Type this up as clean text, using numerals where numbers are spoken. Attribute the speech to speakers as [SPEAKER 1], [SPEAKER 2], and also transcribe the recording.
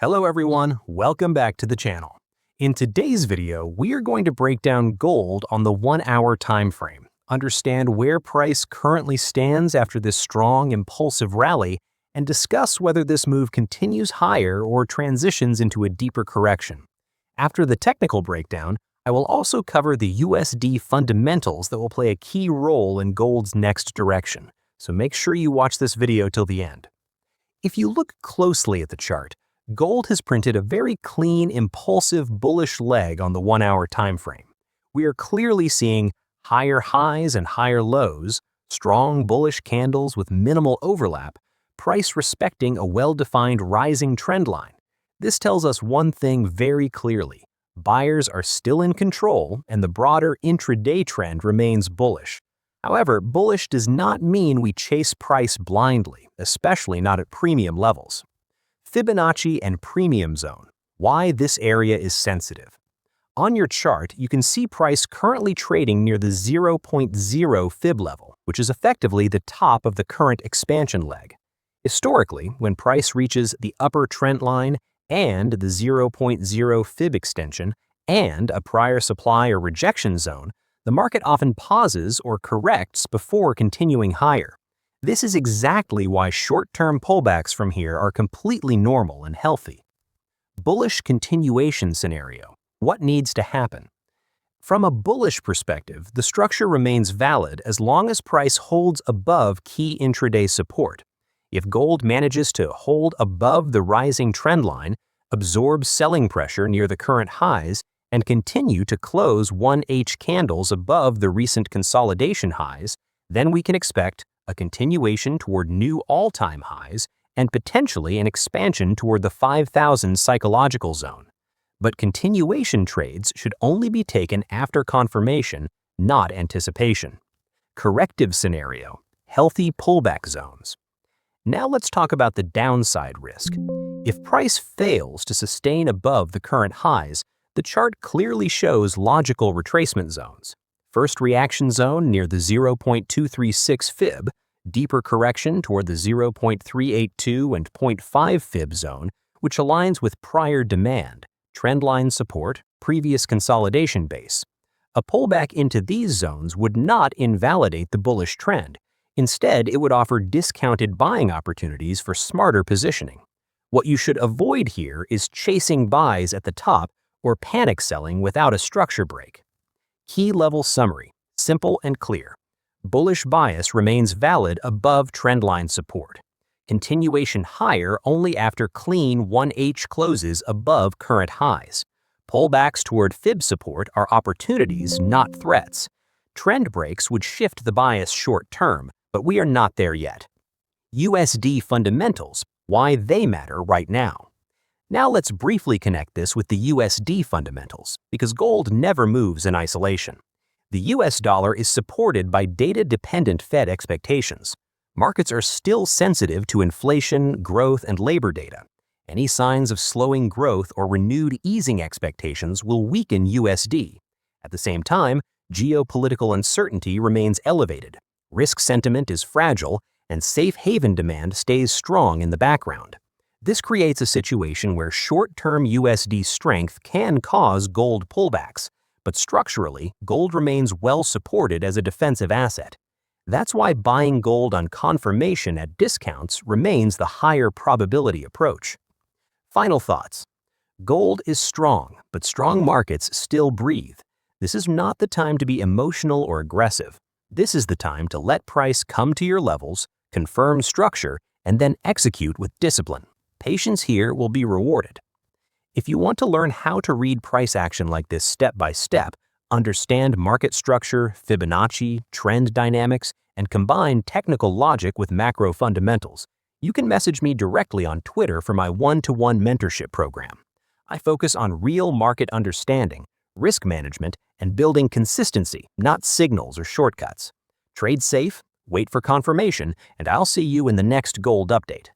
[SPEAKER 1] Hello everyone, welcome back to the channel. In today's video, we are going to break down gold on the 1-hour time frame, understand where price currently stands after this strong, impulsive rally, and discuss whether this move continues higher or transitions into a deeper correction. After the technical breakdown, I will also cover the USD fundamentals that will play a key role in gold's next direction, so make sure you watch this video till the end. If you look closely at the chart, gold has printed a very clean, impulsive, bullish leg on the 1-hour time frame. We are clearly seeing higher highs and higher lows, strong bullish candles with minimal overlap, price respecting a well-defined rising trend line. This tells us one thing very clearly. Buyers are still in control and the broader intraday trend remains bullish. However, bullish does not mean we chase price blindly, especially not at premium levels. Fibonacci and premium zone. Why this area is sensitive. On your chart, you can see price currently trading near the 0.0 fib level, which is effectively the top of the current expansion leg. Historically, when price reaches the upper trend line and the 0.0 fib extension and a prior supply or rejection zone, the market often pauses or corrects before continuing higher. This is exactly why short-term pullbacks from here are completely normal and healthy. Bullish continuation scenario. What needs to happen? From a bullish perspective, the structure remains valid as long as price holds above key intraday support. If gold manages to hold above the rising trend line, absorb selling pressure near the current highs, and continue to close 1H candles above the recent consolidation highs, then we can expect a continuation toward new all-time highs and potentially an expansion toward the 5,000 psychological zone. But continuation trades should only be taken after confirmation, not anticipation. Corrective scenario, healthy pullback zones. Now let's talk about the downside risk. If price fails to sustain above the current highs, the chart clearly shows logical retracement zones. First reaction zone near the 0.236 fib, deeper correction toward the 0.382 and 0.5 fib zone, which aligns with prior demand, trendline support, previous consolidation base. A pullback into these zones would not invalidate the bullish trend. Instead, it would offer discounted buying opportunities for smarter positioning. What you should avoid here is chasing buys at the top or panic selling without a structure break. Key level summary, simple and clear. Bullish bias remains valid above trendline support. Continuation higher only after clean 1H closes above current highs. Pullbacks toward fib support are opportunities, not threats. Trend breaks would shift the bias short term, but we are not there yet. USD fundamentals, why they matter right now. Now let's briefly connect this with the USD fundamentals, because gold never moves in isolation. The US dollar is supported by data-dependent Fed expectations. Markets are still sensitive to inflation, growth, and labor data. Any signs of slowing growth or renewed easing expectations will weaken USD. At the same time, geopolitical uncertainty remains elevated. Risk sentiment is fragile, and safe haven demand stays strong in the background. This creates a situation where short-term USD strength can cause gold pullbacks, but structurally, gold remains well supported as a defensive asset. That's why buying gold on confirmation at discounts remains the higher probability approach. Final thoughts. Gold is strong, but strong markets still breathe. This is not the time to be emotional or aggressive. This is the time to let price come to your levels, confirm structure, and then execute with discipline. Patience here will be rewarded. If you want to learn how to read price action like this step by step, understand market structure, Fibonacci, trend dynamics, and combine technical logic with macro fundamentals, you can message me directly on Twitter for my one-to-one mentorship program. I focus on real market understanding, risk management, and building consistency, not signals or shortcuts. Trade safe, wait for confirmation, and I'll see you in the next gold update.